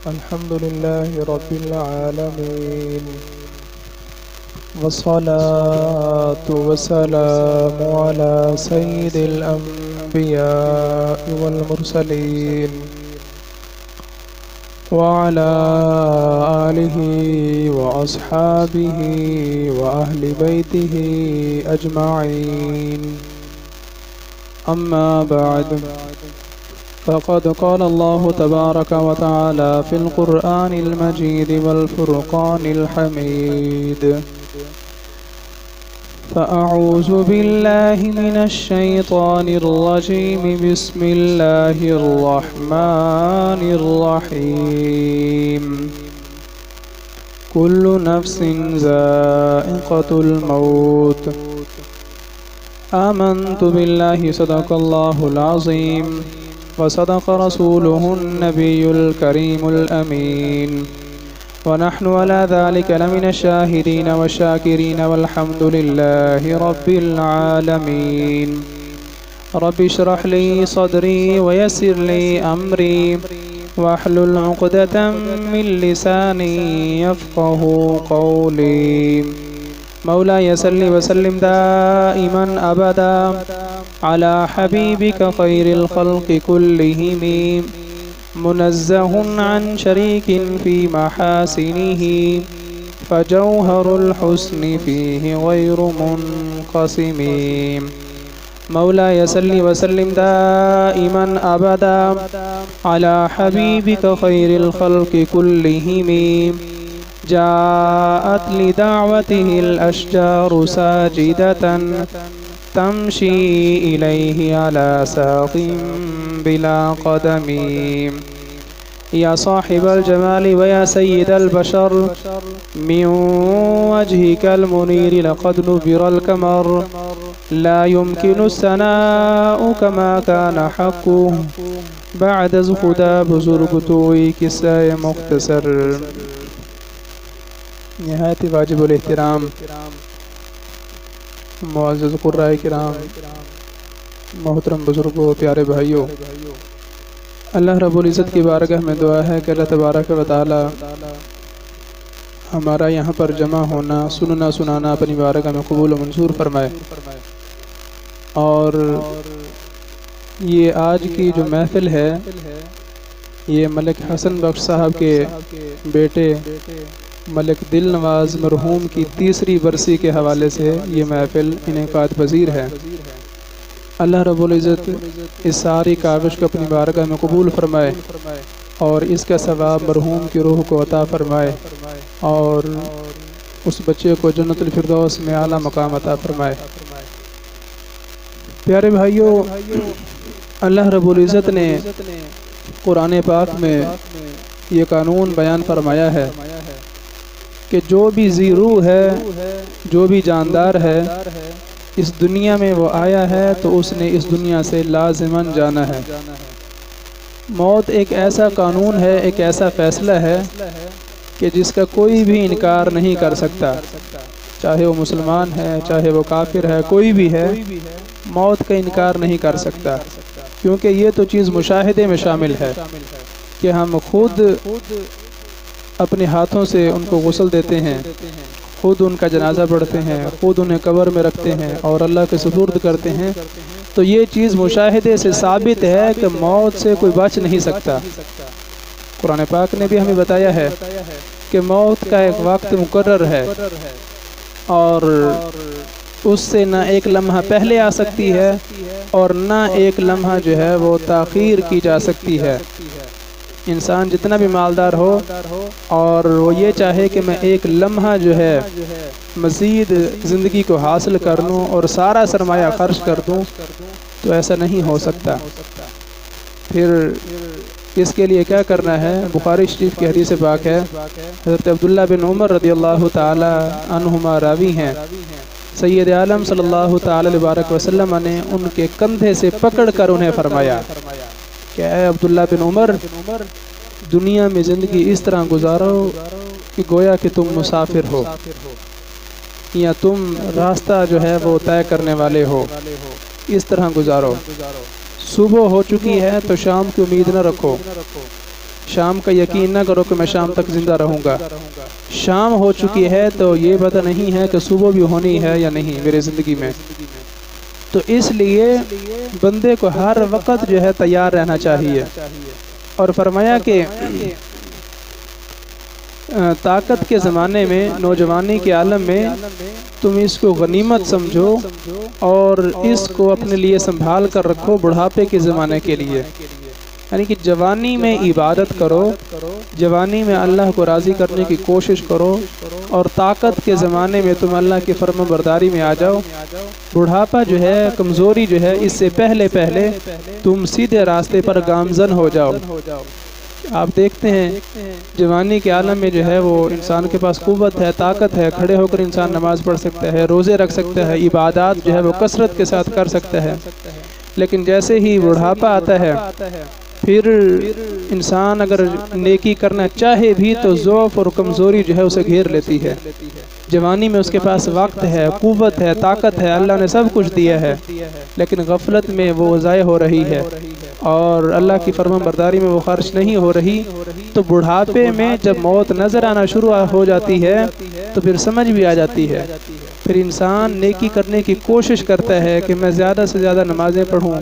الحمد لله رب العالمين، والصلاة والسلام على سيد الأنبياء والمرسلين وعلى آله وأصحابه وأهل بيته أجمعين. أما بعد، فقد قال الله تبارك وتعالى في القرآن المجيد والفرقان الحميد: فأعوذ بالله من الشيطان الرجيم، بسم الله الرحمن الرحيم. كل نفس ذائقة الموت. آمنت بالله، صدق الله العظيم، وصدق رسوله النبي الكريم الأمين، ونحن على ذلك لمن الشاهدين والشاكرين، والحمد لله رب العالمين. رب اشرح لي صدري ويسر لي أمري، واحلل عقدة من لساني يفقه قولي. مولاي صل وسلم دائما أبدا على حبيبك خير الخلق كلهم، منزه عن شريك في محاسنه، فجوهر الحسن فيه غير منقسم. مولاي صل وسلم دائما أبدا على حبيبك خير الخلق كلهم، جاءت لدعوته الأشجار ساجدة، تمشي إليه على ساق بلا قدم. يا صاحب الجمال ويا سيد البشر، من وجهك المنير لقد نبر الكمر، لا يمكن الثناء كما كان حقه، بعد از خدا بزرگ توئی قصہ مختصر. نہایت واجب الاحترام معزز قرائے کرام، محترم بزرگوں، پیارے بھائیوں، اللہ رب العزت کی بارگاہ میں دعا ہے کہ اللہ تبارک و تعالی ہمارا یہاں پر جمع ہونا، سننا سنانا اپنی بارگاہ میں قبول و منظور فرمائے. اور یہ آج کی جو محفل ہے، یہ ملک حسن بخش صاحب کے بیٹے ملک دل نواز مرحوم کی 3ری برسی کے حوالے سے یہ محفل انعقاد پذیر ہے. اللہ رب العزت اس ساری کاوش کو اپنی بارگاہ میں قبول فرمائے، اور اس کا ثواب مرحوم کی روح کو عطا فرمائے، اور اس بچے کو جنت الفردوس میں اعلیٰ مقام عطا فرمائے. پیارے بھائیوں، اللہ رب العزت نے قرآن پاک میں یہ قانون بیان فرمایا ہے کہ جو بھی ذی روح ہے، جو بھی جاندار ہے، اس دنیا میں وہ آیا ہے تو اس نے اس دنیا سے لازماً جانا ہے. موت ایک ایسا قانون ہے، ایک ایسا فیصلہ ہے کہ جس کا کوئی بھی انکار نہیں کر سکتا، چاہے وہ مسلمان ہے، چاہے وہ کافر ہے، کوئی بھی ہے، موت کا انکار نہیں کر سکتا. کیونکہ یہ تو چیز مشاہدے میں شامل ہے کہ ہم خود اپنے ہاتھوں سے ان کو غسل دیتے ہیں، خود ان کا جنازہ پڑھتے ہیں، خود انہیں قبر میں رکھتے ہیں اور اللہ کے سپرد کرتے ہیں. تو یہ چیز مشاہدے سے ثابت ہے کہ موت سے کوئی بچ نہیں سکتا. قرآن پاک نے بھی ہمیں بتایا ہے کہ موت کا ایک وقت مقرر ہے، اور اس سے نہ ایک لمحہ پہلے آ سکتی ہے اور نہ ایک لمحہ جو ہے وہ تاخیر کی جا سکتی ہے. انسان جتنا بھی مالدار ہو اور وہ یہ چاہے کہ میں ایک لمحہ جو ہے مزید زندگی کو حاصل کر لوں اور سارا سرمایہ خرچ کر دوں، تو ایسا نہیں ہو سکتا. پھر اس کے لیے کیا کرنا ہے؟ بخاری شریف کی حدیث پاک ہے، حضرت عبداللہ بن عمر رضی اللہ تعالی عنہما راوی ہیں، سید عالم صلی اللہ تعالی علیہ وسلم نے ان کے کندھے سے پکڑ کر انہیں فرمایا کہ اے عبداللہ بن عمر، دنیا میں زندگی اس طرح گزارو کہ گویا کہ تم مسافر ہو، یا تم راستہ جو ہے وہ طے کرنے والے ہو، اس طرح گزارو. صبح ہو چکی ہے تو شام کی امید نہ رکھو، شام کا یقین نہ کرو کہ میں شام تک زندہ رہوں گا، شام ہو چکی ہے تو یہ پتہ نہیں ہے کہ صبح بھی ہونی ہے یا نہیں میرے زندگی میں۔ تو اس لیے بندے کو ہر وقت جو ہے تیار رہنا چاہیے۔ اور فرمایا کہ طاقت کے زمانے میں، نوجوانی کے عالم میں تم اس کو غنیمت سمجھو اور اس کو اپنے لیے سنبھال کر رکھو بڑھاپے کے زمانے کے لیے۔ یعنی کہ جوانی میں عبادت کرو، جوانی میں اللہ کو راضی کرنے کی کوشش کرو، اور طاقت کے زمانے میں تم اللہ کی فرما برداری میں آ جاؤ۔ بڑھاپا جو ہے، کمزوری جو ہے، اس سے پہلے تم سیدھے راستے پر گامزن ہو جاؤ۔ آپ دیکھتے ہیں جوانی کے عالم میں جو ہے وہ انسان کے پاس قوت ہے، طاقت ہے، کھڑے ہو کر انسان نماز پڑھ سکتا ہے، روزے رکھ سکتا ہے، عبادات جو ہے وہ کثرت کے ساتھ کر سکتا ہے۔ لیکن جیسے ہی بڑھاپا آتا ہے، پھر انسان اگر نیکی کرنا چاہے بھی تو ضعف اور کمزوری جو ہے اسے گھیر لیتی ہے۔ جوانی میں اس کے پاس وقت ہے، قوت ہے، طاقت ہے، اللہ نے سب کچھ دیا ہے، لیکن غفلت میں وہ ضائع ہو رہی ہے اور اللہ کی فرمان برداری میں وہ خرچ نہیں ہو رہی۔ تو بڑھاپے میں جب موت نظر آنا شروع ہو جاتی ہے تو پھر سمجھ بھی آ جاتی ہے، پھر انسان نیکی کرنے کی کوشش کرتا ہے کہ میں زیادہ سے زیادہ نمازیں پڑھوں،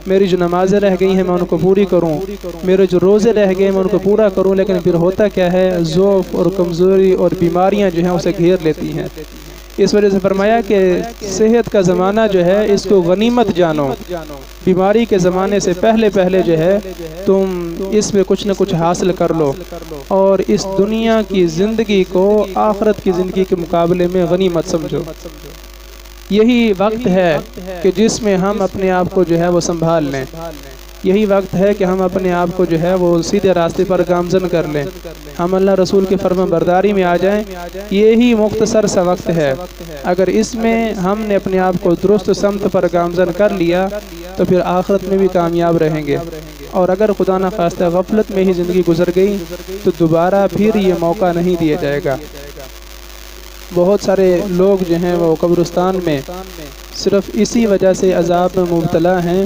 میری جو نمازیں رہ گئی ہیں میں ان کو پوری کروں، میرے جو روزے رہ گئے میں ان کو پورا کروں۔ لیکن پھر ہوتا کیا ہے، ضعف اور کمزوری اور بیماریاں جو ہیں اسے گھیر لیتی ہیں۔ اس وجہ سے فرمایا کہ صحت کا زمانہ جو ہے اس کو غنیمت جانو، بیماری کے زمانے سے پہلے جو ہے تم اس میں کچھ نہ کچھ حاصل کر لو، اور اس دنیا کی زندگی کو آخرت کی زندگی کے مقابلے میں غنیمت سمجھو۔ یہی وقت ہے کہ جس میں ہم اپنے آپ کو جو ہے وہ سنبھال لیں، یہی وقت ہے کہ ہم اپنے آپ کو جو ہے وہ سیدھے راستے پر گامزن کر لیں، ہم اللہ رسول کے فرما برداری میں آ جائیں۔ یہی مختصر سا وقت ہے، اگر اس میں ہم نے اپنے آپ کو درست سمت پر گامزن کر لیا تو پھر آخرت میں بھی کامیاب رہیں گے، اور اگر خدا نہ خواستہ غفلت میں ہی زندگی گزر گئی تو دوبارہ پھر یہ موقع نہیں دیا جائے گا۔ بہت سارے لوگ جو ہیں وہ قبرستان میں صرف اسی وجہ سے عذاب میں مبتلا ہیں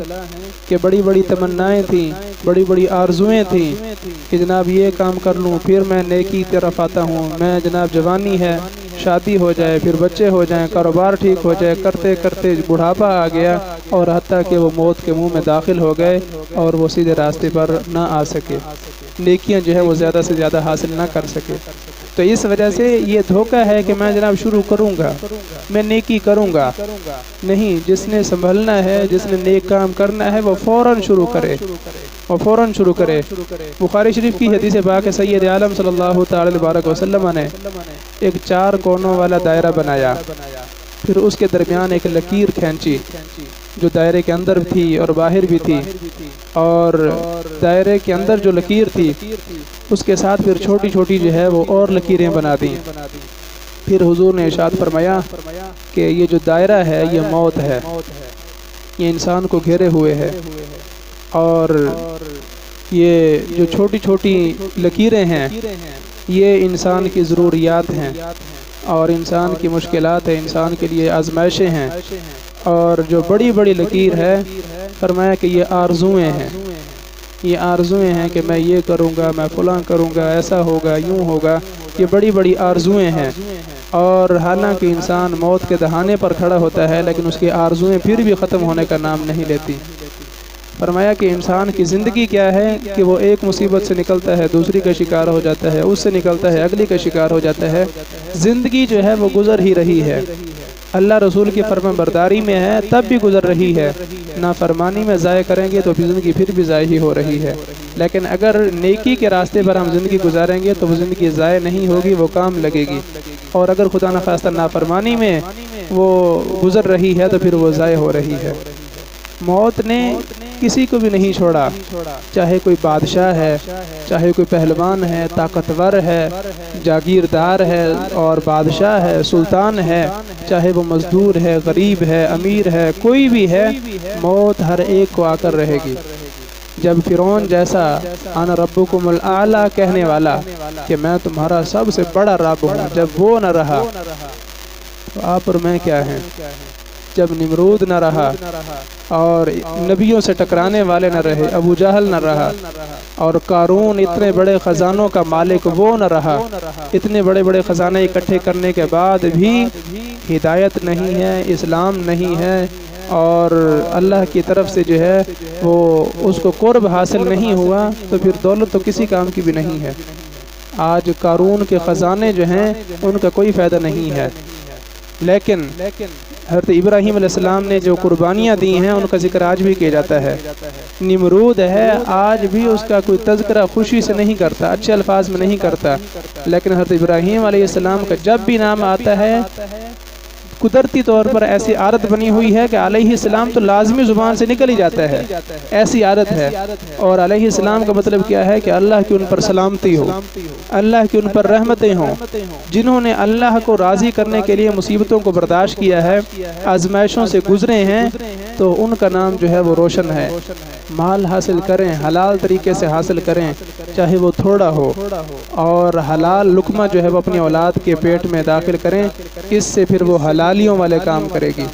کہ بڑی بڑی تمنائیں تھیں، بڑی بڑی آرزویں تھیں کہ جناب یہ کام کر لوں، پھر میں نیکی طرف آتا ہوں، میں جناب جوانی ہے، شادی ہو جائے، پھر بچے ہو جائیں، کاروبار ٹھیک ہو جائے، کرتے کرتے بڑھاپا آ گیا، اور حتیٰ کہ وہ موت کے منہ میں داخل ہو گئے اور وہ سیدھے راستے پر نہ آ سکے، نیکیاں جو ہے وہ زیادہ سے زیادہ حاصل نہ کر سکے۔ تو اس وجہ سے یہ دھوکہ ہے کہ میں جناب شروع کروں گا، میں نیکی کروں گا، نہیں، جس نے سنبھلنا ہے، جس نے نیک کام کرنا ہے وہ فوراً شروع کرے، وہ فوراً شروع کرے۔ بخاری شریف کی حدیث پاک ہے، سید عالم صلی اللہ تعالی علیہ وسلم نے ایک 4 کونوں والا دائرہ بنایا، پھر اس کے درمیان ایک لکیر کھینچی جو دائرے کے اندر تھی اور باہر بھی تھی، اور دائرے کے اندر جو لکیر تھی اس کے ساتھ پھر چھوٹی چھوٹی جو ہے وہ اور لکیریں بنا دیں۔ پھر حضور نے ارشاد فرمایا کہ یہ جو دائرہ ہے یہ موت ہے، یہ انسان کو گھیرے ہوئے ہے، اور یہ جو چھوٹی چھوٹی لکیریں ہیں یہ انسان کی ضروریات ہیں اور انسان کی مشکلات ہیں، انسان کے لیے آزمائشیں ہیں، اور جو بڑی بڑی لکیر ہے فرمایا کہ یہ آرزویں ہیں، یہ آرزویں ہیں کہ میں یہ کروں گا، میں فلاں کروں گا، ایسا ہوگا، یوں ہوگا، یہ بڑی بڑی آرزویں ہیں۔ اور حالانکہ انسان موت کے دہانے پر کھڑا ہوتا ہے لیکن اس کی آرزویں پھر بھی ختم ہونے کا نام نہیں لیتی۔ فرمایا کہ انسان کی زندگی کیا ہے کہ وہ ایک مصیبت سے نکلتا ہے، دوسری کا شکار ہو جاتا ہے، اس سے نکلتا ہے، اگلی کا شکار ہو جاتا ہے، زندگی جو ہے وہ گزر ہی رہی ہے، اللہ رسول کی فرما برداری میں ہے تب بھی گزر رہی ہے، نافرمانی میں ضائع کریں گے تو زندگی پھر بھی ضائع ہی ہو رہی ہے، لیکن اگر نیکی کے راستے پر ہم زندگی گزاریں گے تو وہ زندگی ضائع نہیں ہوگی، وہ کام لگے گی، اور اگر خدا نخواستہ نافرمانی میں وہ گزر رہی ہے تو پھر وہ ضائع ہو رہی ہے۔ موت نے کسی کو بھی نہیں چھوڑا، چاہے کوئی بادشاہ ہے، چاہے کوئی پہلوان ہے، طاقتور ہے، جاگیردار ہے اور بادشاہ ہے، سلطان ہے، چاہے وہ مزدور ہے، غریب ہے، امیر ہے، کوئی بھی ہے، موت ہر ایک کو آ کر رہے گی۔ جب فرعون جیسا انا ربکم الاعلی کہنے والا کہ میں تمہارا سب سے بڑا رب ہوں، جب وہ نہ رہا تو آپ اور میں کیا ہیں؟ جب نمرود نہ رہا اور نبیوں سے ٹکرانے والے نہ رہے، ابو جہل نہ رہا، اور قارون اتنے بڑے خزانوں کا مالک وہ نہ رہا، اتنے بڑے بڑے خزانے اکٹھے کرنے کے بعد بھی ہدایت نہیں ہے، اسلام نہیں ہے، اور اللہ کی طرف سے جو ہے وہ اس کو قرب حاصل نہیں ہوا، تو پھر دولت تو کسی کام کی بھی نہیں ہے۔ آج قارون کے خزانے جو ہیں ان کا کوئی فائدہ نہیں ہے، لیکن حضرت ابراہیم علیہ السلام نے جو قربانیاں دی ہیں ان کا ذکر آج بھی کیا جاتا ہے۔ نمرود ہے، آج بھی اس کا کوئی تذکرہ خوشی سے نہیں کرتا، اچھے الفاظ میں نہیں کرتا، لیکن حضرت ابراہیم علیہ السلام کا جب بھی نام آتا ہے قدرتی طور پر ایسی عادت بنی ہوئی ہے کہ علیہ السلام تو لازمی زبان سے نکل ہی جاتا ہے، ایسی عادت ہے۔ اور علیہ السلام کا مطلب کیا ہے کہ اللہ کی ان پر سلامتی ہو، اللہ کی ان پر رحمتیں ہوں۔ جنہوں نے اللہ کو راضی کرنے کے لیے مصیبتوں کو برداشت کیا ہے، آزمائشوں سے گزرے ہیں، تو ان کا نام جو ہے وہ روشن ہے۔ مال حاصل کریں، حلال طریقے سے حاصل کریں، چاہے وہ تھوڑا ہو، اور حلال لقمہ جو ہے وہ اپنی اولاد کے پیٹ میں داخل کریں، اس سے پھر وہ حلالیوں والے کام کرے گی۔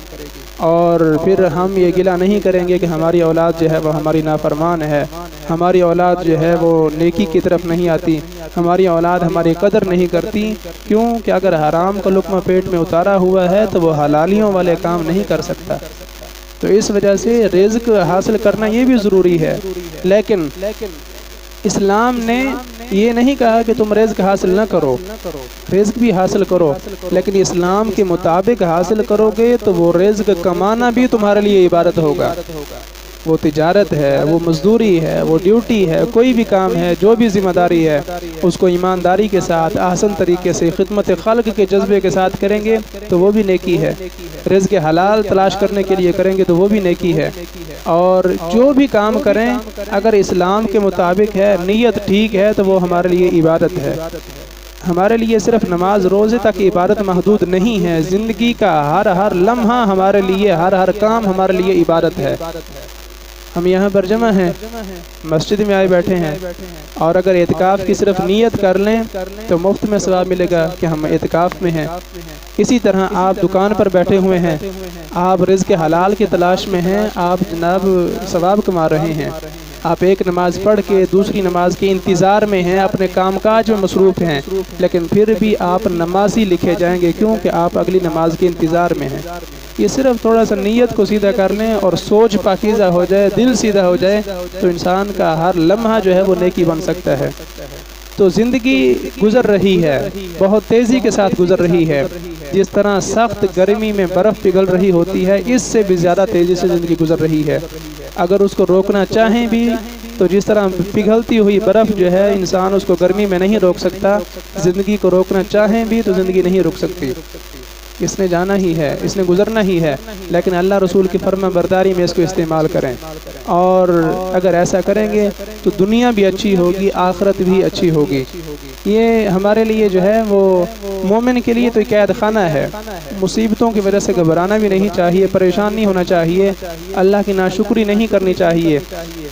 اور پھر ہم یہ گلہ نہیں کریں گے کہ ہماری اولاد جو ہے وہ ہماری نافرمان ہے، ہماری اولاد جو ہے وہ نیکی کی طرف نہیں آتی، ہماری اولاد ہماری قدر نہیں کرتی، کیوں کہ اگر حرام کا لقمہ پیٹ میں اتارا ہوا ہے تو وہ حلالیوں والے کام نہیں کر سکتا۔ تو اس وجہ سے رزق حاصل کرنا یہ بھی ضروری ہے، لیکن اسلام نے یہ نہیں کہا کہ تم رزق حاصل نہ کرو، رزق بھی حاصل کرو، لیکن اسلام کے مطابق حاصل کرو گے تو وہ رزق کمانا بھی تمہارے لیے عبادت ہوگا۔ وہ تجارت ہے، وہ مزدوری ہے، وہ ڈیوٹی ہے، کوئی بھی کام ہے، جو بھی ذمہ داری ہے، اس کو ایمانداری کے ساتھ، احسن طریقے سے، خدمت خلق کے جذبے کے ساتھ کریں گے تو وہ بھی نیکی ہے۔ رزق حلال تلاش کرنے کے لیے کریں گے تو وہ بھی نیکی ہے۔ اور جو بھی کام کریں اگر اسلام کے مطابق ہے، نیت ٹھیک ہے، تو وہ ہمارے لیے عبادت ہے۔ ہمارے لیے صرف نماز روزے تک عبادت محدود نہیں ہے، زندگی کا ہر لمحہ ہمارے لیے، ہر کام ہمارے لیے عبادت ہے۔ ہم یہاں پر جمع ہیں، مسجد میں آئے بیٹھے ہیں، اور اگر اعتکاف کی صرف نیت کر لیں تو مفت میں ثواب ملے گا کہ ہم اعتکاف میں ہیں۔ اسی طرح آپ دکان پر بیٹھے ہوئے ہیں، آپ رزق حلال کی تلاش میں ہیں، آپ جناب ثواب کما رہے ہیں۔ آپ ایک نماز پڑھ کے دوسری نماز کے انتظار میں ہیں، اپنے کام کاج میں مصروف ہیں، لیکن پھر بھی آپ نمازی لکھے جائیں گے، کیونکہ آپ اگلی نماز کے انتظار میں ہیں۔ یہ صرف تھوڑا سا نیت کو سیدھا کر لیں اور سوچ پاکیزہ ہو جائے، دل سیدھا ہو جائے، تو انسان کا ہر لمحہ جو ہے وہ نیکی بن سکتا ہے۔ تو زندگی گزر رہی ہے، بہت تیزی کے ساتھ گزر رہی ہے، جس طرح سخت گرمی میں برف پگھل رہی ہوتی ہے، اس سے بھی زیادہ تیزی سے زندگی گزر رہی ہے۔ اگر اس کو روکنا چاہیں بھی تو جس طرح پگھلتی ہوئی برف جو ہے، انسان اس کو گرمی میں نہیں روک سکتا، زندگی کو روکنا چاہیں بھی تو زندگی نہیں رک سکتی۔ اس نے جانا ہی ہے، اس نے گزرنا ہی ہے، لیکن اللہ رسول کی فرما برداری میں اس کو استعمال کریں، اور اگر ایسا کریں گے تو دنیا بھی اچھی ہوگی، آخرت بھی اچھی ہوگی۔ یہ ہمارے لیے جو ہے وہ مومن کے لیے تو قید خانہ ہے۔ مصیبتوں کی وجہ سے گھبرانا بھی نہیں چاہیے، پریشان نہیں ہونا چاہیے، اللہ کی ناشکری نہیں کرنی چاہیے۔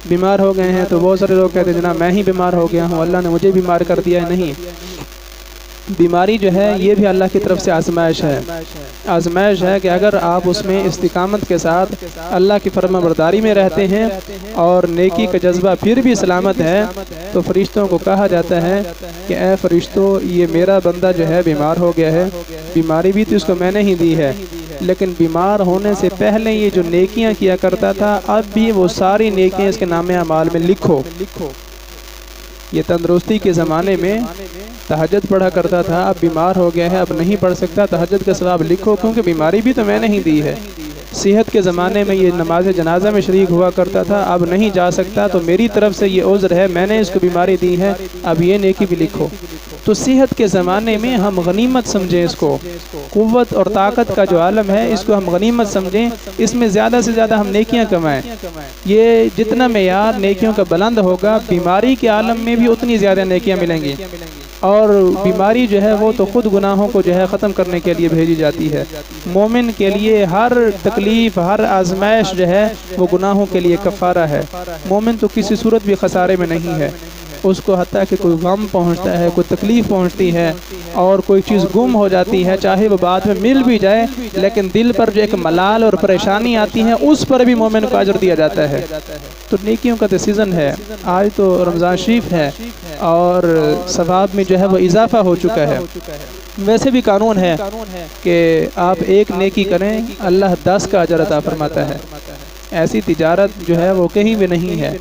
بیمار ہو گئے ہیں تو بہت سارے لوگ کہتے ہیں جناب میں ہی بیمار ہو گیا ہوں، اللہ نے مجھے بیمار کر دیا ہے۔ نہیں، بیماری جو ہے یہ بھی اللہ کی طرف سے آزمائش ہے۔ آزمائش ہے کہ اگر آپ اس میں استقامت کے ساتھ اللہ کی فرما برداری میں رہتے ہیں اور نیکی کا جذبہ پھر بھی سلامت ہے، تو فرشتوں کو کہا جاتا ہے کہ اے فرشتوں، یہ میرا بندہ جو ہے بیمار ہو گیا ہے، بیماری بھی تو اس کو میں نے ہی دی ہے، لیکن بیمار ہونے سے پہلے یہ جو نیکیاں کیا کرتا تھا، اب بھی وہ ساری نیکیاں اس کے نام اعمال میں لکھو۔ یہ تندرستی کے زمانے میں تہجد پڑھا کرتا تھا، اب بیمار ہو گیا ہے، اب نہیں پڑھ سکتا، تہجد کا ثواب لکھو، کیونکہ بیماری بھی تو میں نے ہی دی ہے۔ صحت کے زمانے میں یہ نماز جنازہ میں شریک ہوا کرتا تھا، اب نہیں جا سکتا، تو میری طرف سے یہ عذر ہے، میں نے اس کو بیماری دی ہے، اب یہ نیکی بھی لکھو۔ تو صحت کے زمانے میں ہم غنیمت سمجھیں اس کو، قوت اور طاقت کا جو عالم ہے اس کو ہم غنیمت سمجھیں، اس میں زیادہ سے زیادہ ہم نیکیاں کمائیں۔ یہ جتنا معیار نیکیوں کا بلند ہوگا، بیماری کے عالم میں بھی اتنی زیادہ نیکیاں ملیں گی، اور بیماری جو ہے وہ تو خود گناہوں کو جو ہے ختم کرنے کے لیے بھیجی جاتی ہے۔ مومن کے لیے ہر تکلیف، ہر آزمائش جو ہے وہ گناہوں کے لیے کفارہ ہے۔ مومن تو کسی صورت بھی خسارے میں نہیں ہے۔ اس کو حتیٰ کہ کوئی غم پہنچتا ہے، کوئی تکلیف پہنچتی ہے اور کوئی چیز گم ہو جاتی ہے، چاہے وہ بعد میں مل بھی جائے لیکن دل پر جو ایک ملال اور پریشانی آتی ہے اس پر بھی مومن کو اجر دیا جاتا ہے۔ تو نیکیوں کا تو سیزن ہے، آج تو رمضان شریف ہے اور ثواب میں جو ہے وہ اضافہ ہو چکا ہے۔ ویسے بھی قانون ہے کہ آپ ایک نیکی کریں اللہ 10 کا اجر عطا فرماتا ہے۔ ایسی تجارت جو ہے وہ کہیں بھی نہیں ہے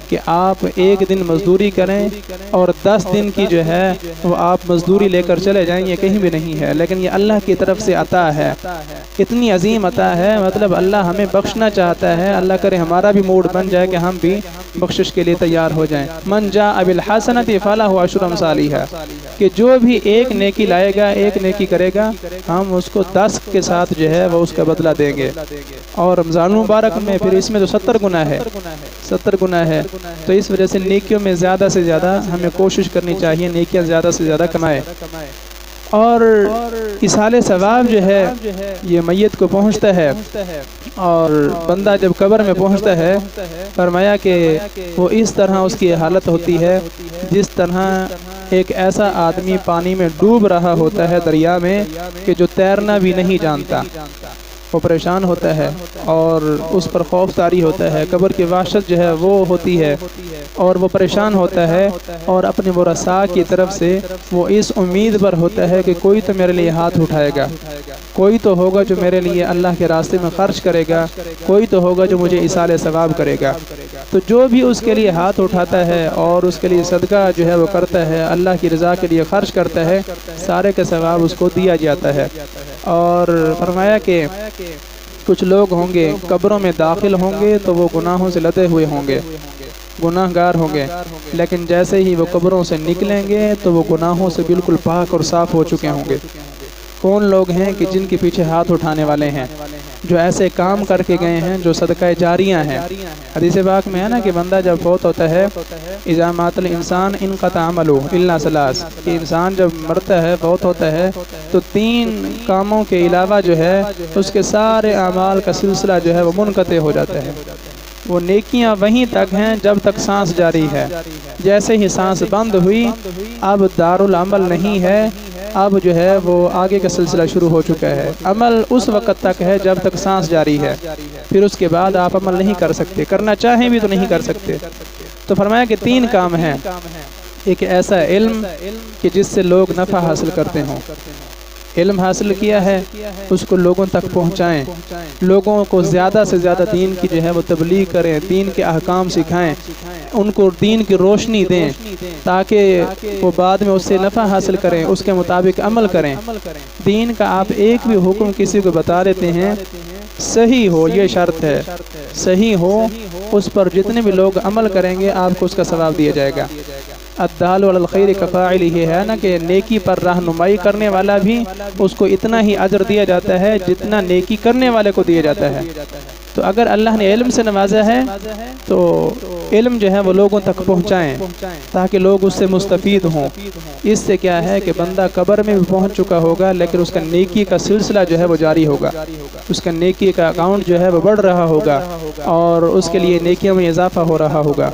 کہ آپ ایک دن مزدوری کریں اور 10 دن کی جو ہے وہ آپ مزدوری لے کر چلے جائیں، یہ کہیں بھی نہیں ہے، لیکن یہ اللہ کی طرف سے عطا ہے، اتنی عظیم عطا ہے، مطلب اللہ ہمیں بخشنا چاہتا ہے۔ اللہ کرے ہمارا بھی موڈ بن جائے کہ ہم بھی بخشش کے لیے تیار ہو جائیں۔ من جاء بالحسنۃ فلہ عشر امثالها، کہ جو بھی ایک نیکی لائے گا، ایک نیکی کرے گا، ہم اس کو 10 کے ساتھ جو ہے وہ اس کا بدلہ دیں گے۔ اور رمضان مبارک میں پھر اس میں تو 70 گنا ہے، 70 گنا ہے، تو اس وجہ سے نیکیوں میں زیادہ سے زیادہ ہمیں کوشش کرنی چاہیے، نیکیاں زیادہ سے زیادہ کمائے۔ اور ایصال ثواب جو ہے یہ میت کو پہنچتا ہے، اور بندہ جب قبر میں پہنچتا ہے فرمایا کہ وہ اس طرح اس کی حالت ہوتی ہے جس طرح ایک ایسا آدمی پانی میں ڈوب رہا ہوتا ہے دریا میں کہ جو تیرنا بھی نہیں جانتا، وہ پریشان ہوتا ہے اور اس پر خوف طاری ہوتا ہے، قبر کی وحشت جو ہے وہ ہوتی ہے اور وہ پریشان ہوتا ہے اور اپنے ورثاء کی طرف سے وہ اس امید پر ہوتا ہے کہ کوئی تو میرے لیے ہاتھ اٹھائے گا، کوئی تو ہوگا جو میرے لیے اللہ کے راستے میں خرچ کرے گا، کوئی تو ہوگا جو مجھے ایصال ثواب کرے گا۔ تو جو بھی اس کے لیے ہاتھ اٹھاتا ہے اور اس کے لیے صدقہ جو ہے وہ کرتا ہے، اللہ کی رضا کے لیے خرچ کرتا ہے، سارے کا ثواب اس کو دیا جاتا ہے۔ اور فرمایا کہ کچھ لوگ ہوں گے قبروں میں داخل ہوں گے تو وہ گناہوں سے لدے ہوئے ہوں گے، گناہ گار ہوں گے، لیکن جیسے ہی وہ قبروں سے نکلیں گے تو وہ گناہوں سے بالکل پاک اور صاف ہو چکے ہوں گے۔ کون لوگ ہیں کہ جن کے پیچھے ہاتھ اٹھانے والے ہیں، جو ایسے کام کر کے گئے ہیں جو صدقہ جاریہ ہیں۔ حدیث پاک میں ہے نا کہ بندہ جب فوت ہوتا ہے اذا مات الانسان انقطع عملہ الا ثلاث، کہ انسان جب مرتا ہے فوت ہوتا ہے تو 3 کاموں کے علاوہ جو ہے اس کے سارے اعمال کا سلسلہ جو ہے وہ منقطع ہو جاتا ہے۔ وہ نیکیاں وہیں تک ہیں جب تک سانس جاری ہے، جیسے ہی سانس بند ہوئی اب دارالعمل نہیں ہے، اب جو ہے وہ آگے کا سلسلہ شروع ہو چکا ہے۔ عمل اس وقت تک ہے جب تک سانس جاری ہے، پھر اس کے بعد آپ عمل نہیں کر سکتے، کرنا چاہیں بھی تو نہیں کر سکتے۔ تو فرمایا کہ 3 کام ہیں، ایک ایسا علم کہ جس سے لوگ نفع حاصل کرتے ہوں، علم حاصل کیا ہے اس کو لوگوں تک پہنچائیں، لوگوں کو زیادہ سے زیادہ دین کی جو ہے وہ تبلیغ کریں، دین کے احکام سکھائیں، ان کو دین کی روشنی دیں تاکہ وہ بعد میں اس سے نفع حاصل کریں، اس کے مطابق عمل کریں۔ دین کا آپ ایک بھی حکم کسی کو بتا دیتے ہیں صحیح ہو، یہ شرط ہے، صحیح ہو، اس پر جتنے بھی لوگ عمل کریں گے آپ کو اس کا ثواب دیا جائے گا۔ الدال علی الخیر کفاعلہ، ہے نا کہ نیکی پر رہنمائی کرنے والا بھی اس کو اتنا ہی اجر دیا جاتا ہے جتنا نیکی کرنے والے کو دیا جاتا ہے۔ تو اگر اللہ نے علم سے نوازا ہے تو علم جو ہے وہ لوگوں تک پہنچائیں تاکہ لوگ اس سے مستفید ہوں۔ اس سے کیا ہے کہ بندہ قبر میں بھی پہنچ چکا ہوگا لیکن اس کا نیکی کا سلسلہ جو ہے وہ جاری ہوگا، اس کا نیکی کا اکاؤنٹ جو ہے وہ بڑھ رہا ہوگا اور اس کے لیے نیکیوں میں اضافہ ہو رہا ہوگا۔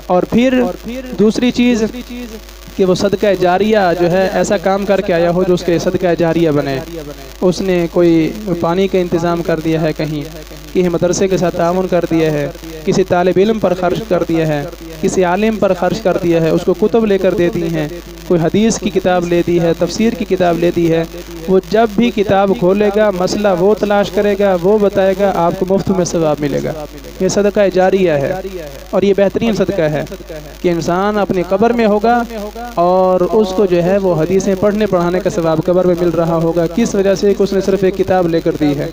اور پھر دوسری چیز کہ وہ صدقہ جاریہ جو ہے ایسا کام کر کے آیا ہو جو اس کے صدقہ جاریہ بنے، اس نے کوئی پانی کا انتظام کر دیا ہے، کہیں کسی مدرسے کے ساتھ تعاون کر دیا ہے، کسی طالب علم پر خرچ کر دیا ہے، کسی عالم پر خرچ کر دیا ہے، اس کو کتب لے کر دے دی ہیں، کوئی حدیث کی کتاب لے دی ہے، تفسیر کی کتاب لے دی ہے، وہ جب بھی کتاب کھولے گا مسئلہ وہ تلاش کرے گا، وہ بتائے گا، آپ کو مفت میں ثواب ملے گا۔ یہ صدقہ جاریہ ہے اور یہ بہترین صدقہ ہے کہ انسان اپنی قبر میں ہوگا اور اس کو جو ہے وہ حدیثیں پڑھنے پڑھانے کا ثواب قبر میں مل رہا ہوگا۔ کس وجہ سے کہ اس نے صرف ایک کتاب لے کر دی ہے،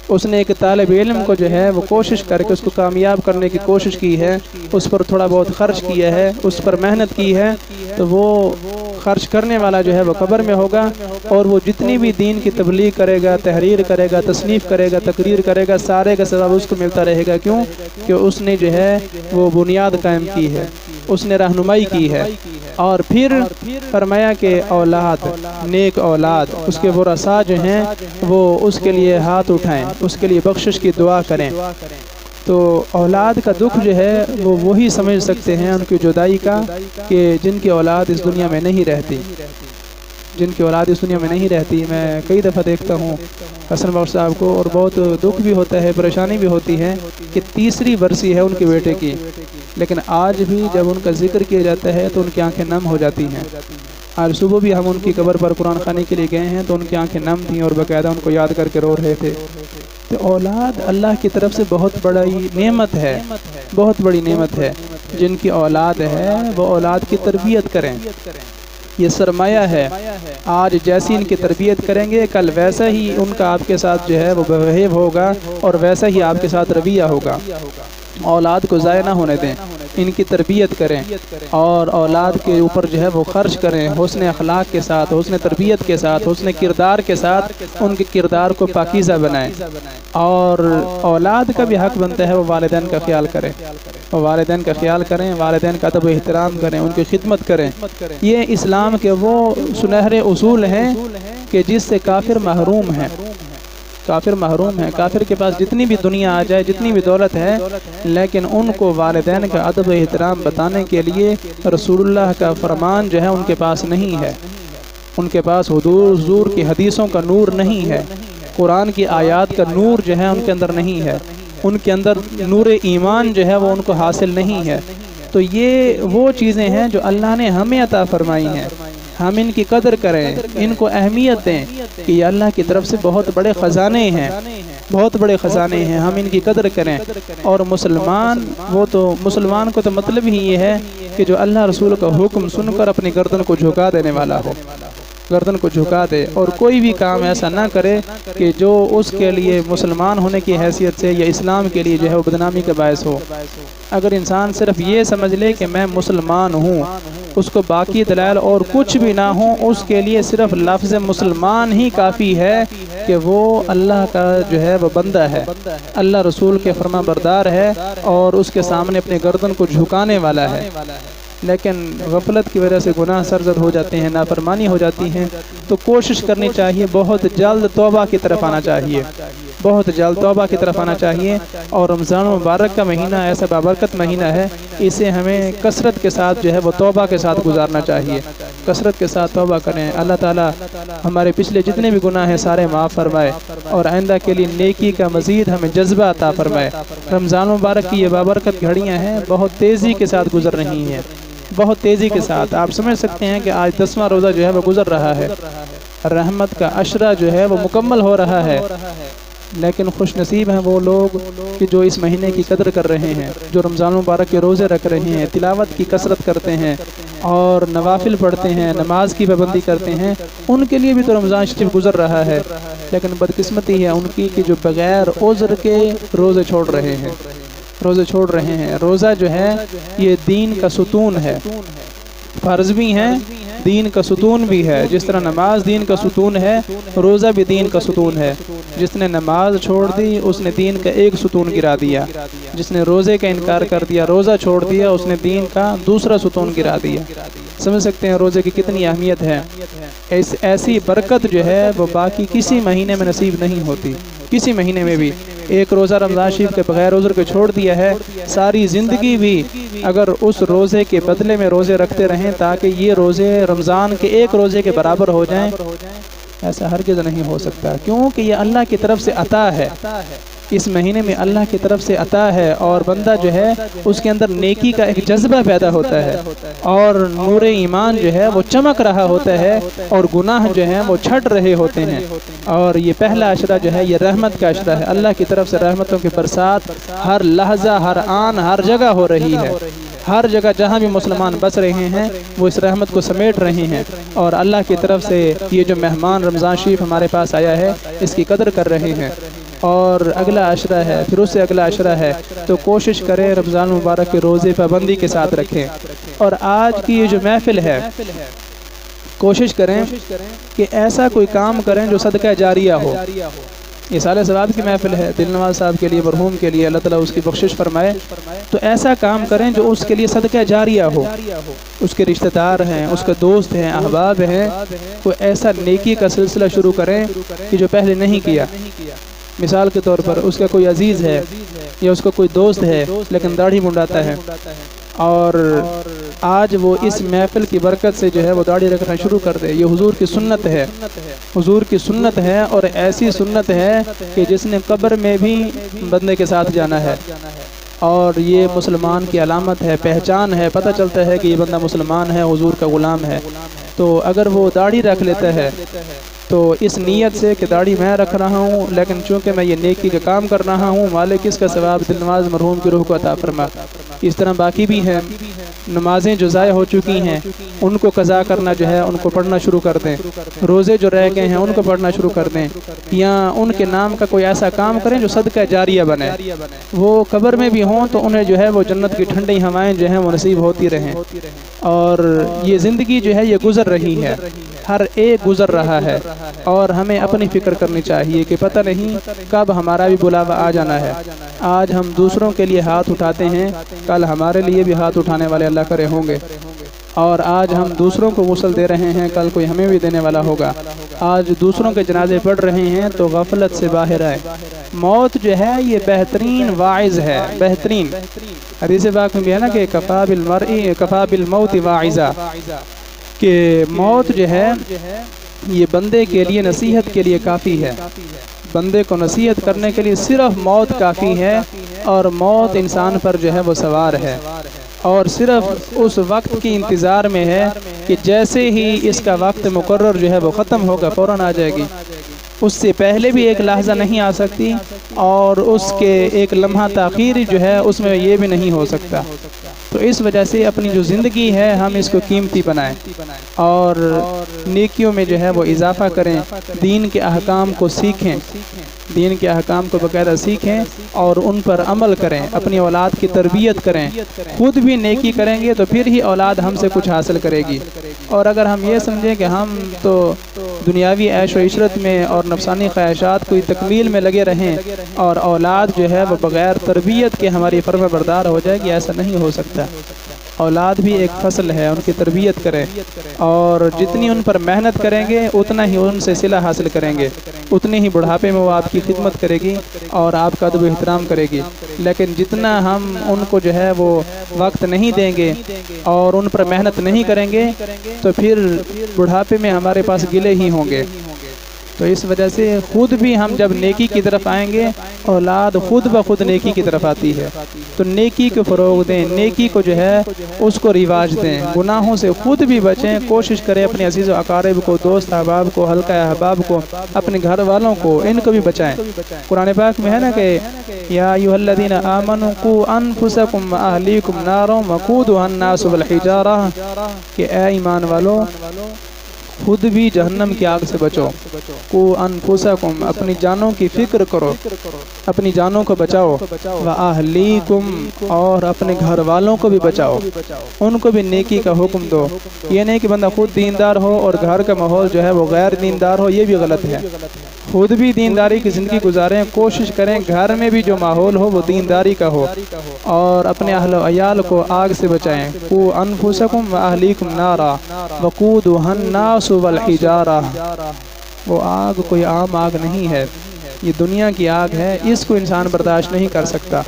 اس نے ایک طالب علم کو جو ہے وہ کوشش کر کے اس کو کامیاب کرنے کی کوشش کی ہے، اس پر تھوڑا بہت خرچ کیا ہے، اس پر محنت کی ہے، تو وہ خرچ کرنے والا جو ہے وہ قبر میں ہوگا اور وہ جتنی بھی دین کی تبلیغ کرے گا، تحریر کرے گا، تصنیف کرے گا، تقریر کرے گا، سارے کا ثواب اس کو ملتا رہے گا۔ کیوں؟ کہ اس نے جو ہے وہ بنیاد قائم کی ہے، اس نے رہنمائی کی ہے۔ اور پھر فرمایا کہ اولاد، نیک اولاد، اس کے ورثاء جو ہیں وہ اس کے لیے ہاتھ اٹھائیں، اس کے لیے بخشش کی دعا کریں۔ تو اولاد کا دکھ جو ہے وہ وہی سمجھ سکتے ہیں ان کی جدائی کا کہ جن کی اولاد اس دنیا میں نہیں رہتی، جن کی اولاد اس دنیا میں نہیں رہتی۔ میں کئی دفعہ دیکھتا ہوں حسن بخش صاحب کو، اور بہت دکھ بھی ہوتا ہے، پریشانی بھی ہوتی ہے کہ تیسری برسی ہے ان کے بیٹے کی، لیکن آج بھی جب ان کا ذکر کیا جاتا ہے تو ان کی آنکھیں نم ہو جاتی ہیں۔ آج صبح بھی ہم ان کی قبر پر قرآن خوانی کے لیے گئے ہیں تو ان کی آنکھیں نم تھیں اور باقاعدہ ان کو یاد کر کے رو رہے تھے۔ تو اولاد اللہ کی طرف سے بہت بڑی نعمت ہے، بہت بڑی نعمت ہے۔ جن کی اولاد ہے وہ اولاد کی تربیت کریں، یہ سرمایہ ہے۔ آج جیسی ان کی تربیت کریں گے کل ویسا ہی ان کا آپ کے ساتھ جو ہے وہ بہیو ہوگا اور ویسا ہی آپ کے ساتھ رویہ ہوگا۔ اولاد کو ضائع نہ ہونے دیں، ان کی تربیت کریں اور اولاد کے اوپر جو ہے وہ خرچ کریں، حسن اخلاق کے ساتھ، حسن تربیت کے ساتھ، حسن کردار کے ساتھ ان کے کردار کو پاکیزہ بنائیں۔ اور اولاد کا بھی حق بنتا ہے وہ والدین کا خیال کریں، والدین کا خیال کریں، والدین کا ادب و احترام کریں، ان کی خدمت کریں۔ یہ اسلام کے وہ سنہرے اصول ہیں کہ جس سے کافر محروم ہے، کافر محروم ہے۔ کافر کے پاس جتنی بھی دنیا آ جائے، جتنی بھی دولت ہے، لیکن ان کو والدین کا ادب و احترام بتانے کے لیے رسول اللہ کا فرمان جو ہے ان کے پاس نہیں ہے، ان کے پاس حضور کی حدیثوں کا نور نہیں ہے، قرآن کی آیات کا نور جو ہے ان کے اندر نہیں ہے، ان کے اندر نور ایمان جو ہے وہ ان کو حاصل نہیں ہے۔ تو یہ وہ چیزیں ہیں جو اللہ نے ہمیں عطا فرمائی ہیں، ہم ان کی قدر کریں، ان کو اہمیت دیں کہ یہ اللہ کی طرف سے بہت بڑے خزانے ہیں، بہت بڑے خزانے ہیں، ہم ان کی قدر کریں۔ اور مسلمان کو تو مطلب ہی یہ ہے کہ جو اللہ رسول کا حکم سن کر اپنی گردن کو جھکا دینے والا ہو، گردن کو جھکا دے اور کوئی بھی کام ایسا نہ کرے کہ جو اس کے لیے مسلمان ہونے کی حیثیت سے یا اسلام کے لیے جو ہے وہ بدنامی کا باعث ہو۔ اگر انسان صرف یہ سمجھ لے کہ میں مسلمان ہوں، اس کو باقی دلائل اور کچھ بھی نہ ہوں، اس کے لیے صرف لفظ مسلمان ہی کافی ہے کہ وہ اللہ کا جو ہے وہ بندہ ہے، اللہ رسول کے فرما بردار ہے اور اس کے سامنے اپنے گردن کو جھکانے والا ہے۔ لیکن غفلت کی وجہ سے گناہ سرزد ہو جاتے ہیں، نافرمانی ہو جاتی ہیں، تو کوشش کرنی چاہیے، بہت جلد توبہ کی طرف آنا چاہیے، بہت جلد توبہ کی طرف آنا چاہیے۔ اور رمضان مبارک کا مہینہ ایسا بابرکت مہینہ ہے، اسے ہمیں کثرت کے ساتھ جو ہے وہ توبہ کے ساتھ گزارنا چاہیے، کثرت کے ساتھ توبہ کریں۔ اللہ تعالیٰ ہمارے پچھلے جتنے بھی گناہ ہیں سارے معاف فرمائے اور آئندہ کے لیے نیکی کا مزید ہمیں جذبہ عطا فرمائے۔ رمضان مبارک کی یہ بابرکت گھڑیاں ہیں، بہت تیزی کے ساتھ گزر رہی ہیں، بہت تیزی کے ساتھ۔ آپ سمجھ سکتے ہیں کہ آج 10واں روزہ جو ہے وہ گزر رہا ہے، رحمت کا عشرہ جو ہے وہ مکمل ہو رہا ہے، لیکن خوش نصیب ہیں وہ لوگ کہ جو اس مہینے کی قدر کر رہے ہیں، جو رمضان مبارک کے روزے رکھ رہے ہیں، تلاوت کی کثرت کرتے ہیں اور نوافل پڑھتے ہیں، نماز کی پابندی کرتے ہیں۔ ان کے لیے بھی تو رمضان شریف گزر رہا ہے، لیکن بدقسمتی ہے ان کی کہ جو بغیر عذر کے روزے چھوڑ رہے ہیں، روزے چھوڑ رہے ہیں۔ روزہ جو ہے یہ دین کا ستون ہے، فرض بھی ہیں، دین کا ستون بھی ہے۔ جس طرح نماز دین کا ستون ہے، روزہ بھی دین کا ستون ہے۔ جس نے نماز چھوڑ دی اس نے دین کا ایک ستون گرا دیا، جس نے روزے کا انکار کر دیا، روزہ چھوڑ دیا، اس نے دین کا دوسرا ستون گرا دیا۔ سمجھ سکتے ہیں روزے کی کتنی اہمیت ہے۔ ایسی برکت جو ہے وہ باقی کسی مہینے میں نصیب نہیں ہوتی، کسی مہینے میں بھی۔ ایک روزہ رمضان شریف کے بغیر عذر کے چھوڑ دیا ہے، ساری زندگی بھی اگر اس روزے کے بدلے میں روزے رکھتے رہیں تاکہ یہ روزے رمضان کے ایک روزے کے برابر ہو جائیں، ایسا ہرگز نہیں ہو سکتا، کیونکہ یہ اللہ کی طرف سے عطا ہے۔ اس مہینے میں اللہ کی طرف سے عطا ہے اور بندہ جو ہے اس کے اندر نیکی کا ایک جذبہ پیدا ہوتا ہے اور نور ایمان جو ہے وہ چمک رہا ہوتا ہے اور گناہ جو ہیں وہ چھٹ رہے ہوتے ہیں۔ اور یہ پہلا عشرہ جو ہے یہ رحمت کا عشرہ ہے، اللہ کی طرف سے رحمتوں کی برسات ہر لحظہ، ہر آن، ہر جگہ ہو رہی ہے۔ ہر جگہ جہاں بھی مسلمان بس رہے ہیں وہ اس رحمت کو سمیٹ رہے ہیں اور اللہ کی طرف سے یہ جو مہمان رمضان شریف ہمارے پاس آیا ہے اس کی قدر کر رہے ہیں۔ اور اگلا عشرہ ہے، پھر اس سے اگلا عشرہ ہے، تو کوشش کریں رمضان مبارک کے روزے پابندی کے ساتھ رکھیں۔ اور آج کی یہ جو محفل ہے کوشش کریں کہ ایسا کوئی کام کریں جو صدقہ جاریہ ہو۔ یہ سال ثواب کی محفل ہے، دل نواز صاحب کے لیے، مرحوم کے لیے، اللہ تعالیٰ اس کی بخشش فرمائے۔ تو ایسا کام کریں جو اس کے لیے صدقہ جاریہ ہو، اس کے رشتہ دار ہیں، اس کے دوست ہیں، احباب ہیں، کوئی ایسا نیکی کا سلسلہ شروع کریں کہ جو پہلے نہیں کیا۔ مثال کے طور پر اس کا کوئی عزیز ہے یا اس کا کوئی دوست ہے لیکن داڑھی منڈاتا ہے، اور آج وہ اس محفل کی برکت سے جو ہے وہ داڑھی رکھنا شروع کر دے، یہ حضور کی سنت ہے، حضور کی سنت ہے، اور ایسی سنت ہے کہ جس نے قبر میں بھی بندے کے ساتھ جانا ہے، اور یہ مسلمان کی علامت ہے، پہچان ہے، پتہ چلتا ہے کہ یہ بندہ مسلمان ہے، حضور کا غلام ہے۔ تو اگر وہ داڑھی رکھ لیتا ہے تو اس نیت سے کہ داڑھی میں رکھ رہا ہوں لیکن چونکہ میں یہ نیکی کا کام کر رہا ہوں، مالک اس کا ثواب دل نواز مرحوم کی روح کو عطا فرما۔ اس طرح باقی بھی ہیں، نمازیں جو ضائع ہو چکی ہیں ان کو قضا کرنا جو ہے ان کو پڑھنا شروع کر دیں، روزے جو رہ گئے ہیں ان کو پڑھنا شروع کر دیں، یا ان کے نام کا کوئی ایسا کام کریں جو صدقہ جاریہ بنے، وہ قبر میں بھی ہوں تو انہیں جو ہے وہ جنت کی ٹھنڈی ہوائیں جو ہیں وہ نصیب ہوتی رہیں۔ اور یہ زندگی جو ہے یہ گزر رہی ہے، ہر ایک گزر رہا ہے، اور ہمیں اپنی فکر کرنی چاہیے کہ پتہ نہیں کب ہمارا بھی بلاوا آ جانا ہے۔ آج ہم دوسروں کے لیے ہاتھ اٹھاتے ہیں، کل ہمارے لیے بھی ہاتھ اٹھانے والے اللہ کرے ہوں گے، اور آج ہم دوسروں کو غسل دے رہے ہیں، کل کوئی ہمیں بھی دینے والا ہوگا۔ آج دوسروں کے جنازے پڑھ رہے ہیں تو غفلت سے باہر آئے۔ موت جو ہے یہ بہترین واعظ ہے، بہترین حدیث پاک میں بھی ہے نا کہ کفا بالموت واعظا، کہ موت جو ہے یہ بندے کے لیے نصیحت کے لیے کافی ہے، بندے کو نصیحت کرنے کے لیے صرف موت کافی ہے، اور موت انسان پر جو ہے وہ سوار ہے، اور صرف اس وقت کی انتظار میں ہے کہ جیسے ہی اس کا وقت مقرر جو ہے وہ ختم ہوگا فوراً آ جائے گی، اس سے پہلے بھی ایک لحظہ نہیں آ سکتی، اور اس کے ایک لمحہ تاخیر جو ہے اس میں یہ بھی نہیں ہو سکتا۔ تو اس وجہ سے اپنی جو زندگی ہے ہم اس کو قیمتی بنائیں، اور نیکیوں میں جو ہے وہ اضافہ کریں، دین کے احکام کو سیکھیں، دین کے احکام کو باقاعدہ سیکھیں اور ان پر عمل کریں، اپنی اولاد کی تربیت کریں، خود بھی نیکی کریں گے تو پھر ہی اولاد ہم سے کچھ حاصل کرے گی۔ اور اگر ہم یہ سمجھیں کہ ہم تو دنیاوی عیش و عشرت میں اور نفسانی خواہشات کی تکمیل میں لگے رہیں، اور اولاد جو ہے وہ بغیر تربیت کے ہماری فرما بردار ہو جائے گی، ایسا نہیں ہو سکتا۔ اولاد بھی ایک فصل ہے، ان کی تربیت کریں، اور جتنی ان پر محنت کریں گے اتنا ہی ان سے صلہ حاصل کریں گے، اتنی ہی بڑھاپے میں وہ آپ کی خدمت کرے گی اور آپ کا ادب و احترام کرے گی۔ لیکن جتنا ہم ان کو جو ہے وہ وقت نہیں دیں گے اور ان پر محنت نہیں کریں گے تو پھر بڑھاپے میں ہمارے پاس گلے ہی ہوں گے۔ تو اس وجہ سے خود بھی ہم جب نیکی کی طرف آئیں گے، اولاد خود بخود نیکی کی طرف آتی ہے، تو نیکی کو فروغ دیں، نیکی کو جو ہے اس کو رواج دیں، گناہوں سے خود بھی بچیں، کوشش کریں اپنے عزیز و اقارب کو، دوست احباب کو، حلقہ احباب کو، اپنے گھر والوں کو، ان کو بھی بچائیں۔ قرآن پاک میں ہے نا کہ یا ایھا الذین آمنوا قوا انفسکم واہلیکم نارا وقودھا الناس والحجارہ، کہ اے ایمان والو خود بھی جہنم کی آگ سے بچو، قوا انفسکم، اپنی جانوں کی فکر کرو، اپنی جانوں کو بچاؤ، واہلیکم، اور اپنے گھر والوں کو بھی بچاؤ، ان کو بھی نیکی کا حکم دو۔ یہ نہیں کہ بندہ خود دیندار ہو اور گھر کا ماحول جو ہے وہ غیر دیندار ہو، یہ بھی غلط ہے۔ خود بھی دینداری کی زندگی گزاریں، کوشش کریں گھر میں بھی جو ماحول ہو وہ دینداری کا ہو، اور اپنے اہل و عیال کو آگ سے بچائیں۔ قوا انفسکم واہلیکم نارا وقودھا الناس والحجارہ، وہ آگ کوئی عام آگ نہیں ہے، یہ دنیا کی آگ ہے، اس کو انسان برداشت نہیں کر سکتا۔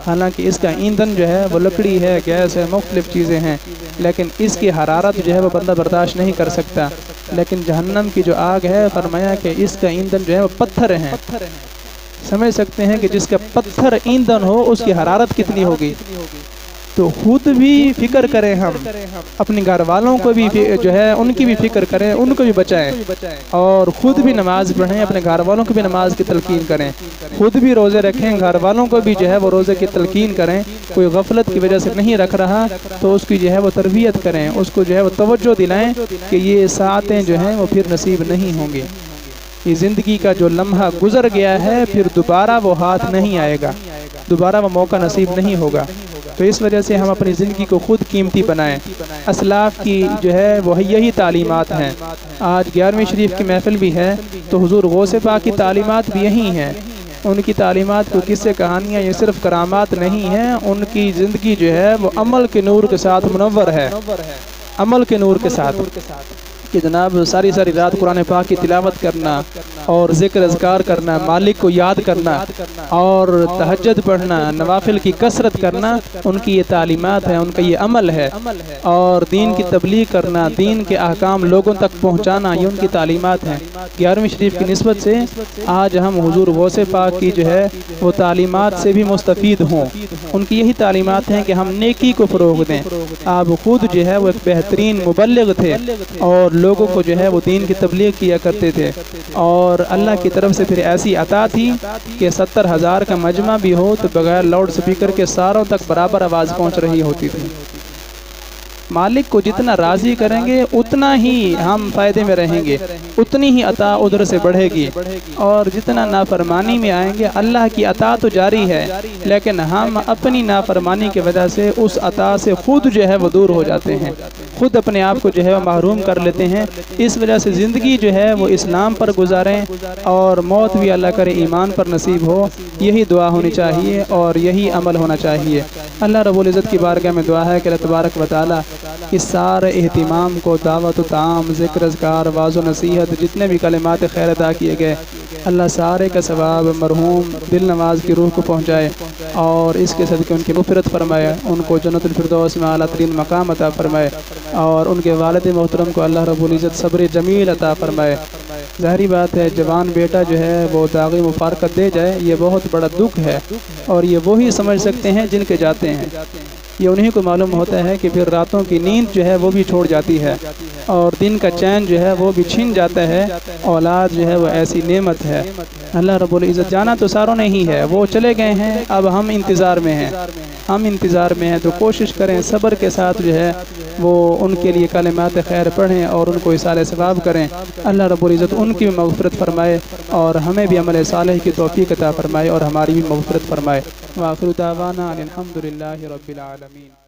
حالانکہ اس کا ایندھن جو ہے وہ لکڑی ہے، گیس ہے، مختلف چیزیں ہیں، لیکن اس کی حرارت جو ہے وہ بندہ برداشت نہیں کر سکتا۔ لیکن جہنم کی جو آگ ہے، فرمایا کہ اس کا ایندھن جو ہے وہ پتھر ہیں۔ سمجھ سکتے ہیں کہ جس کا پتھر ایندھن ہو اس کی حرارت کتنی ہوگی۔ تو خود بھی فکر کریں، ہم اپنے گھر والوں کو بھی جو ہے ان کی بھی فکر کریں، ان کو بھی بچائیں، اور خود بھی نماز پڑھیں، اپنے گھر والوں کو بھی نماز کی تلقین کریں، خود بھی روزے رکھیں، گھر والوں کو بھی جو ہے وہ روزے کی تلقین کریں۔ کوئی غفلت کی وجہ سے نہیں رکھ رہا تو اس کی جو ہے وہ تربیت کریں، اس کو جو ہے وہ توجہ دلائیں کہ یہ ساعتیں جو ہیں وہ پھر نصیب نہیں ہوں گی، یہ زندگی کا جو لمحہ گزر گیا ہے پھر دوبارہ وہ ہاتھ نہیں آئے گا، دوبارہ وہ موقع نصیب نہیں ہوگا۔ تو اس وجہ سے ہم اپنی زندگی کو خود قیمتی بنائیں۔ اسلاف کی جو ہے وہ یہی تعلیمات ہیں۔ آج 11ویں شریف کی محفل بھی ہے تو حضور غوث پاک کی تعلیمات بھی یہی ہیں۔ ان کی تعلیمات کو قصے کہانیاں یہ صرف کرامات نہیں ہیں، ان کی زندگی جو ہے وہ عمل کے نور کے ساتھ منور ہے، عمل کے نور کے ساتھ۔ کہ جناب ساری ساری رات قرآن پاک کی تلاوت کرنا اور ذکر اذکار کرنا، مالک کو یاد کرنا اور تہجد پڑھنا، نوافل کی کثرت کرنا، ان کی یہ تعلیمات ہیں، ان کا یہ عمل ہے۔ اور دین کی تبلیغ کرنا، دین کے احکام لوگوں تک پہنچانا، یہ ان کی تعلیمات ہیں۔ 11ویں شریف کی نسبت سے آج ہم حضور غوث پاک کی جو ہے وہ تعلیمات سے بھی مستفید ہوں۔ ان کی یہی تعلیمات ہیں کہ ہم نیکی کو فروغ دیں۔ آپ خود جو ہے وہ ایک بہترین مبلغ تھے اور لوگوں کو جو ہے وہ دین کی تبلیغ کیا کرتے تھے، اور اللہ کی طرف سے پھر ایسی عطا تھی کہ 70,000 کا مجمع بھی ہو تو بغیر لاؤڈ سپیکر کے ساروں تک برابر آواز پہنچ رہی ہوتی تھی۔ مالک کو جتنا راضی کریں گے اتنا ہی ہم فائدے میں رہیں گے، اتنی ہی عطا ادھر سے بڑھے گی، اور جتنا نافرمانی میں آئیں گے اللہ کی عطا تو جاری ہے لیکن ہم اپنی نافرمانی کی وجہ سے اس عطا سے خود جو ہے وہ دور ہو جاتے ہیں، خود اپنے آپ کو جو ہے وہ محروم کر لیتے ہیں۔ اس وجہ سے زندگی جو ہے وہ اسلام پر گزاریں اور موت بھی اللہ کرے ایمان پر نصیب ہو، یہی دعا ہونی چاہیے اور یہی عمل ہونا چاہیے۔ اللہ رب العزت کی بارگاہ میں دعا ہے کہ اللہ تبارک و تعالی اس سارے اہتمام کو، دعوت و تعام، ذکر اذکار، واعظ و نصیحت، جتنے بھی کلمات خیر ادا کیے گئے، اللہ سارے کا ثواب مرحوم دل نواز کی روح کو پہنچائے اور اس کے صدقے ان کی مغفرت فرمائے، ان کو جنت الفردوس میں اعلیٰ ترین مقام عطا فرمائے، اور ان کے والد محترم کو اللہ رب العزت صبر جمیل عطا فرمائے۔ ظاہری بات ہے جوان بیٹا جو ہے وہ داغی مفارقت دے جائے، یہ بہت بڑا دکھ ہے، اور یہ وہی سمجھ سکتے ہیں جن کے جاتے ہیں، یہ انہیں کو معلوم ہوتا ہے کہ پھر راتوں کی نیند جو ہے وہ بھی چھوڑ جاتی ہے اور دن کا چین جو ہے وہ بھی چھن جاتا ہے۔ اولاد جو ہے وہ ایسی نعمت ہے۔ اللہ رب العزت جانا تو ساروں نے ہی ہے، وہ چلے گئے ہیں، اب ہم انتظار میں ہیں، ہم انتظار میں ہیں، تو کوشش کریں صبر کے ساتھ جو ہے وہ ان کے لیے کلمات خیر پڑھیں اور ان کو اصالہ ثواب کریں۔ اللہ رب العزت ان کی بھی مغفرت فرمائے اور ہمیں بھی عمل صالح کی توفیق عطا فرمائے اور ہماری بھی مغفرت فرمائے۔ وآخر دعوانا الحمد للہ رب العالمین۔